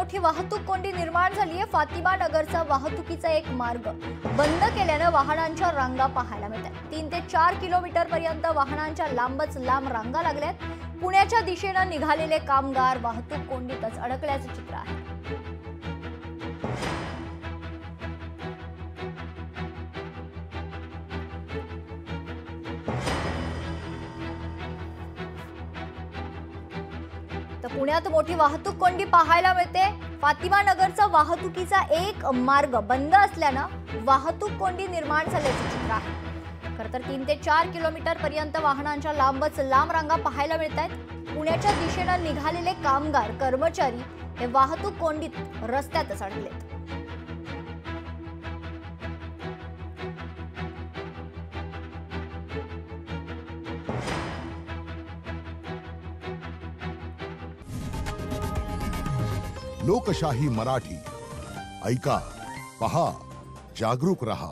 मोठी वाहतूक कोंडी निर्माण झाली आहे। फातिमा नगरचा वाहतुकीचा एक मार्ग बंद केल्याने वाहनांच्या रांगा पाहायला मिळतात। 3 ते 4 किलोमीटर पर्यंत वाहनांच्या लांबच लांब रांगा लागल्यात। पुण्याच्या दिशेने निघालेले कामगार वाहतूक कोंडीतच अडकल्याचे चित्र आहे। पुण्यात मोठी वाहतूक कोंडी पाहायला मिळते। फातिमा नगरचा वाहतुकीचा एक मार्ग बंद असल्याने वाहतूक कोंडी निर्माण झाल्याचे चित्र आहे। खरं तर 3 ते 4 किलोमीटर पर्यंत वाहनांच्या लांबच लांब रांगा पाहायला मिळतात। पुण्याच्या दिशेने निघालेले कामगार कर्मचारी हे वाहतूक कोंडीत रस्त्यातच अडकलेत। लोकशाही मराठी ऐका, पहा, जागरूक रहा।